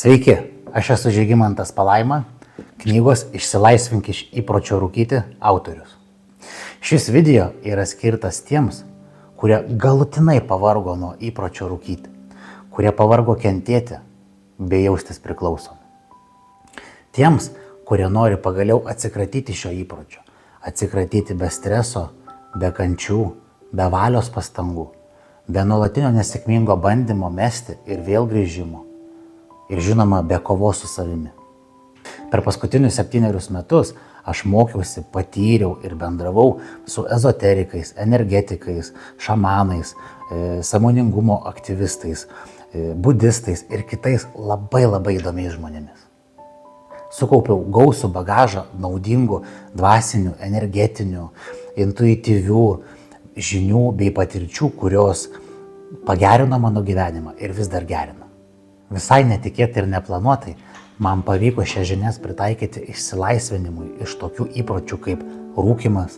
Sveiki, aš esu Žygimantas Palaima, knygos Išsilaisvink iš įpročio rūkyti autorius. Šis video yra skirtas tiems, kurie galutinai pavargo nuo įpročio rūkyti, kurie pavargo kentėti bei jaustis priklausomi. Tiems, kurie nori pagaliau atsikratyti šio įpročio, atsikratyti be streso, be kančių, be valios pastangų, be nuolatinio nesėkmingo bandymo mesti ir vėl grįžimo. Ir žinoma, be kovos su savimi. Per paskutinius 7 metus aš mokiausi, patyriau ir bendravau su ezoterikais, energetikais, šamanais, sąmoningumo aktyvistais, budistais ir kitais labai įdomiais žmonėmis. Sukaupiau gausų bagažą naudingų, dvasinių, energetinių, intuityvių žinių bei patirčių, kurios pagerino mano gyvenimą ir vis dar gerina. Visai netikėtai ir neplanuotai man pavyko šias žinias pritaikyti išsilaisvinimui iš tokių įpročių kaip rūkymas,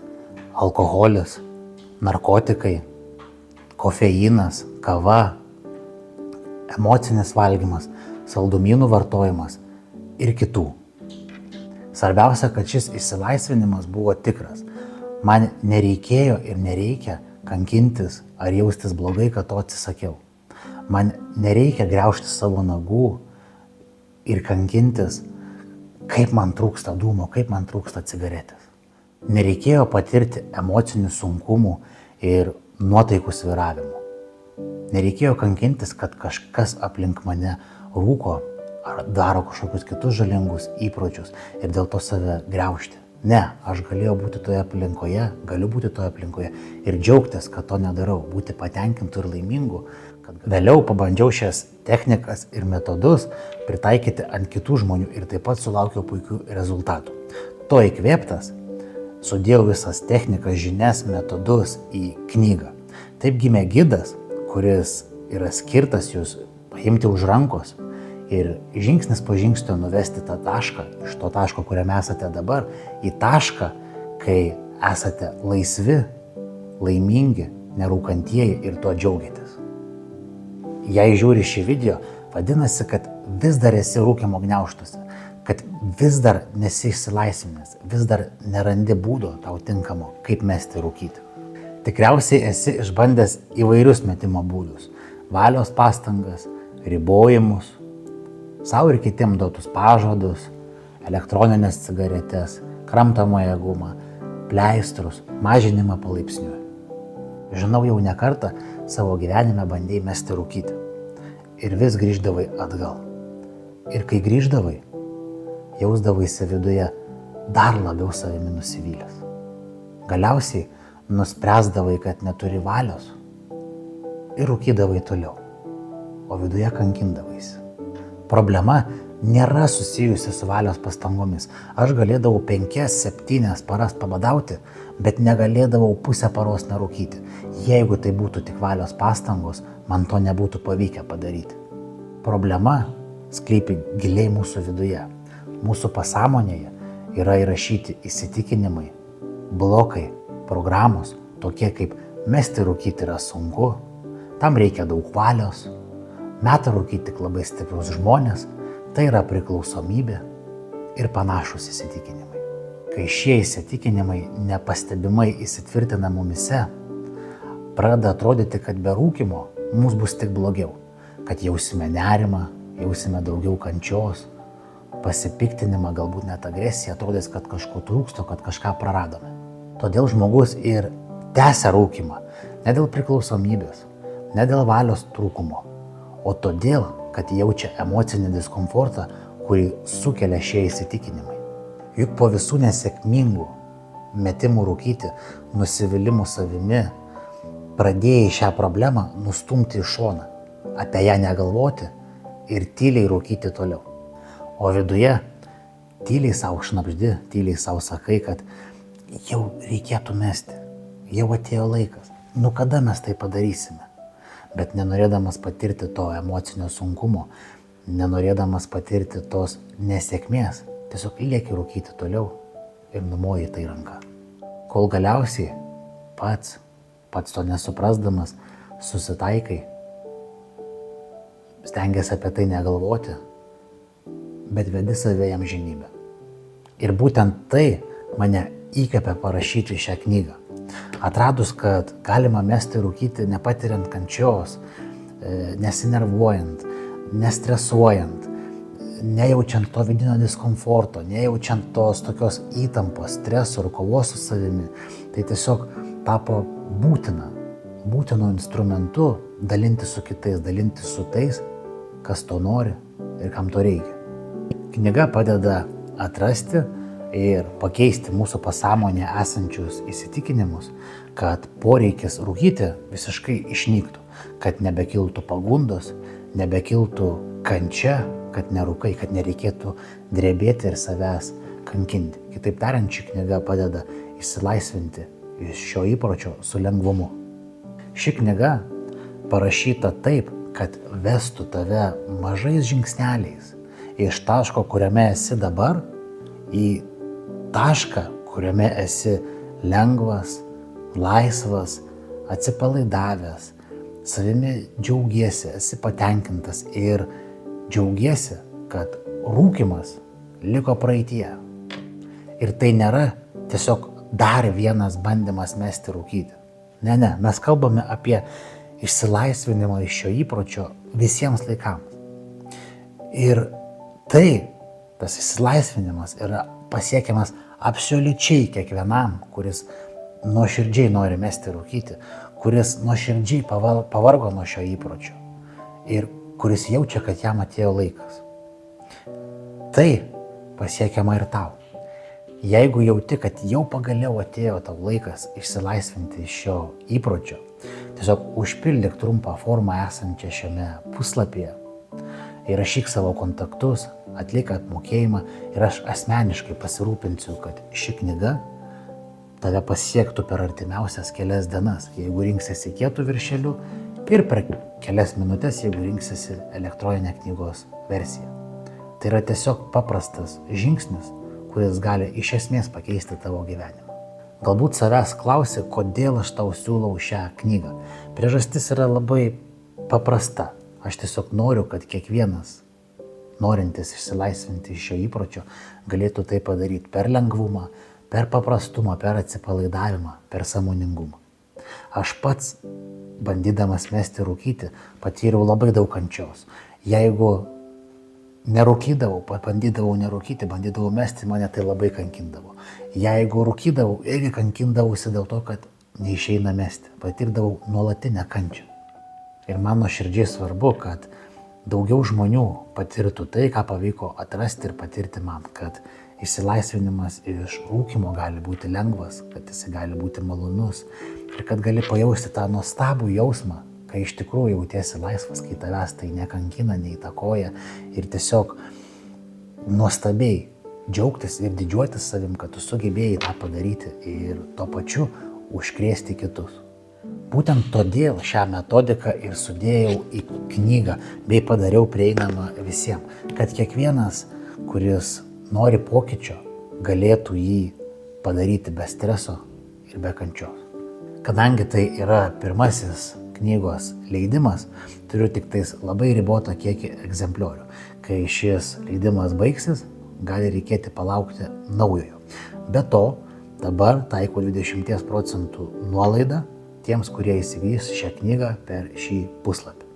alkoholis, narkotikai, kofeinas, kava, emocinis valgymas, saldumynų vartojimas ir kitų. Svarbiausia, kad šis išsilaisvinimas buvo tikras. Man nereikėjo ir nereikia kankintis ar jaustis blogai, kad to atsisakiau. Man nereikia griaužti savo nagų ir kankintis, kaip man trūksta dūmo, kaip man trūksta cigaretės. Nereikėjo patirti emocinių sunkumų ir nuotaikų svyravimų. Nereikėjo kankintis, kad kažkas aplink mane rūko ar daro kažkokius kitus žalingus įpročius ir dėl to save griaužti. Ne, aš galėjau būti toje aplinkoje, galiu būti toje aplinkoje ir džiaugtis, kad to nedarau, būti patenkintų ir laimingų. Vėliau pabandžiau šias technikas ir metodus pritaikyti ant kitų žmonių ir taip pat sulaukiau puikių rezultatų. To įkvėptas sudėjau visas technikas, žinias, metodus į knygą. Taip gimė gidas, kuris yra skirtas jūs paimti už rankos ir žingsnis po žingsnio nuvesti tą tašką, iš to taško, kuriame esate dabar, į tašką, kai esate laisvi, laimingi, nerūkantieji ir tuo džiaugiatės. Jei žiūri šį video, vadinasi, kad vis dar esi rūkymo gniaužtuose, kad vis dar nesi išsilaisvinęs, vis dar nerandi būdo tau tinkamo, kaip mesti rūkyti. Tikriausiai esi išbandęs įvairius metimo būdus, valios pastangas, ribojimus, savo ir kitiems duotus pažadus, elektroninės cigaretes, kramtomąją gumą, pleistrus, mažinimą palaipsniui. Žinau, jau ne kartą savo gyvenime bandėjai mesti rūkyti ir vis grįždavai atgal. Ir kai grįždavai, jausdavaisi viduje dar labiau savimi nusivylęs. Galiausiai nuspręsdavai, kad neturi valios ir rūkydavai toliau, o viduje kankindavaisi. Problema nėra susijusi su valios pastangomis. Aš galėdavau 5-7 paras pabadauti, bet negalėdavau pusę paros nerūkyti. Jeigu tai būtų tik valios pastangos, man to nebūtų pavykę padaryti. Problema sklypi giliai mūsų viduje. Mūsų pasąmonėje yra įrašyti įsitikinimai, blokai, programos, tokie kaip mesti rūkyti yra sunku, tam reikia daug valios, meta rūkyti tik labai stiprus žmonės, tai yra priklausomybė ir panašūs įsitikinimai. Kai šie įsitikinimai nepastebimai įsitvirtina mumise, pradeda atrodyti, kad be rūkymo mums bus tik blogiau, kad jausime nerimą, jausime daugiau kančios, pasipiktinimą, galbūt net agresiją, atrodys, kad kažko trūksta, kad kažką praradome. Todėl žmogus ir tęsia rūkymą, ne dėl priklausomybės, ne dėl valios trūkumo, o todėl, kad jaučia emocinį diskomfortą, kurį sukelia šie įsitikinimai. Juk po visų nesėkmingų metimų rūkyti, nusivylimų savimi, pradėjai šią problemą nustumti į šoną, apie ją negalvoti ir tyliai rūkyti toliau. O viduje tyliai savo šnabždi, tyliai savo sakai, kad jau reikėtų mesti, jau atėjo laikas, nu kada mes tai padarysime? Bet nenorėdamas patirti to emocinio sunkumo, nenorėdamas patirti tos nesėkmės, tiesiog lieki rūkyti toliau ir numoji tai ranka. Kol galiausiai pats to nesuprasdamas, susitaikai, stengiasi apie tai negalvoti bet vedi save į amžinybę. Ir būtent tai mane įkvėpė parašyti šią knygą. Atradus, kad galima mesti rūkyti nepatiriant kančios, nesinervuojant, nestresuojant, nejaučiant to vidinio diskomforto, nejaučiant tos tokios įtampos, streso ir kovos su savimi, tai tiesiog tapo būtinu instrumentu dalinti su kitais, dalinti su tais, kas to nori ir kam to reikia. Knyga padeda atrasti ir pakeisti mūsų pasąmonėje esančius įsitikinimus, kad poreikis rūkyti visiškai išnyktų, kad nebekiltų pagundos, nebekiltų kančia, kad nerūkai, kad nereikėtų drebėti ir savęs kankinti. Kitaip tariant, ši knyga padeda išsilaisvinti iš šio įpročio su lengvumu. Ši knyga parašyta taip, kad vestų tave mažais žingsneliais iš taško, kuriame esi dabar, į tašką, kuriame esi lengvas, laisvas, atsipalaidavęs, savimi džiaugiesi, esi patenkintas ir džiaugiesi, kad rūkymas liko praeityje. Ir tai nėra tiesiog dar vienas bandymas mesti rūkyti. Ne, mes kalbame apie išsilaisvinimą iš šio įpročio visiems laikams. Ir tas išsilaisvinimas yra pasiekiamas absoliučiai kiekvienam, kuris nuoširdžiai nori mesti rūkyti, kuris nuoširdžiai pavargo nuo šio įpročio ir kuris jaučia, kad jam atėjo laikas. Tai pasiekiama ir tau. Jeigu jauti, kad jau pagaliau atėjo tau laikas išsilaisvinti iš šio įpročio, tiesiog užpildyk trumpą formą esančią šiame puslapyje, įrašyk savo kontaktus, atlik apmokėjimą ir aš asmeniškai pasirūpinsiu, kad ši knyga tave pasiektų per artimiausias kelias dienas, jeigu rinksiesi kietų viršelių, ir per kelias minutės, jeigu rinksiesi elektroninę knygos versiją. Tai yra tiesiog paprastas žingsnis, kuris gali iš esmės pakeisti tavo gyvenimą. Galbūt savęs klausi, kodėl aš tau siūlau šią knygą. Priežastis yra labai paprasta. Aš tiesiog noriu, kad kiekvienas norintis išsilaisvinti iš šio įpročio galėtų tai padaryti per lengvumą, per paprastumą, per atsipalaidavimą, per sąmoningumą. Aš pats, bandydamas mesti rūkyti, patyriau labai daug kančios. Jeigu nerūkydavau, bandydavau nerūkyti, bandydavau mesti, mane tai labai kankindavo. Jeigu rūkydavau, irgi kankindavausi dėl to, kad neišeina mesti, patirdavau nuolatinę kančią. Ir man nuoširdžiai svarbu, kad daugiau žmonių patirtų tai, ką pavyko atrasti ir patirti man, kad išsilaisvinimas iš rūkymo gali būti lengvas, kad jis gali būti malonus ir kad gali pajausti tą nuostabų jausmą, kai iš tikrųjų jautiesi laisvas, kai tavęs tai nekankina, neįtakoja ir tiesiog nuostabiai džiaugtis ir didžiuotis savim, kad tu sugebėjai tą padaryti ir tuo pačiu užkrėsti kitus. Būtent todėl šią metodiką ir sudėjau į knygą bei padariau prieinamą visiems, kad kiekvienas, kuris nori pokyčio, galėtų jį padaryti be streso ir be kančios. Kadangi tai yra pirmasis knygos leidimas, turiu tik tais labai ribotą kiekį egzempliorių. Kai šis leidimas baigsis, gali reikėti palaukti naujojo. Be to, dabar taikau 20% nuolaidą tiems, kurie įsigys šią knygą per šį puslapį.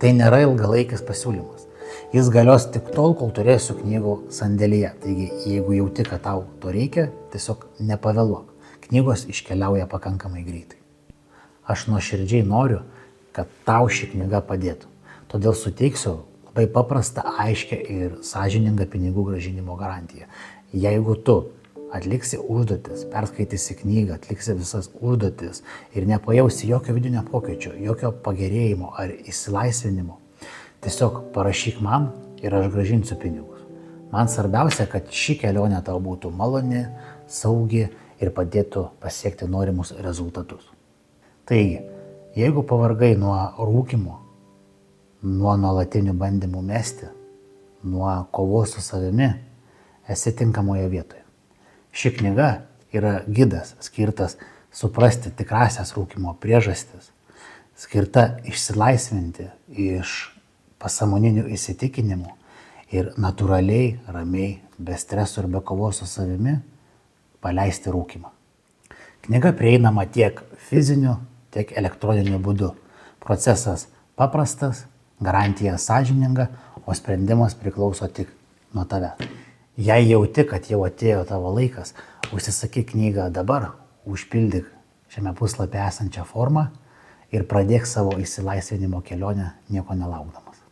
Tai nėra ilgalaikis pasiūlymas. Jis galios tik tol, kol turėsiu knygų sandėlyje. Taigi, jeigu jauti, kad tau to reikia, tiesiog nepavėluok. Knygos iškeliauja pakankamai greitai. Aš nuoširdžiai noriu, kad tau ši knyga padėtų. Todėl suteiksiu labai paprastą, aiškę ir sąžiningą pinigų grąžinimo garantiją. Jeigu tu atliksi užduotis, perskaitysi knygą, atliksi visas užduotis ir nepajausi jokio vidinio pokyčio, jokio pagerėjimo ar išsilaisvinimo, tiesiog parašyk man ir aš grąžinsiu pinigus. Man svarbiausia, kad ši kelionė tau būtų maloni, saugi ir padėtų pasiekti norimus rezultatus. Taigi, jeigu pavargai nuo rūkymo, nuo nuolatinių bandymų mesti, nuo kovos su savimi, esi tinkamoje vietoje. Ši knyga yra gidas skirtas suprasti tikrasias rūkymo priežastis, skirta išsilaisvinti iš pasąmoninių įsitikinimų ir natūraliai, ramiai, be streso ir be kovos su savimi paleisti rūkymą. Knyga prieinama tiek fiziniu, tiek elektroniniu būdu. Procesas paprastas, garantija sąžininga, o sprendimas priklauso tik nuo tavęs. Jei jauti, kad jau atėjo tavo laikas, užsisakyk knygą dabar, užpildyk šiame puslapyje esančią formą ir pradėk savo išsilaisvinimo kelionę nieko nelaukdamas.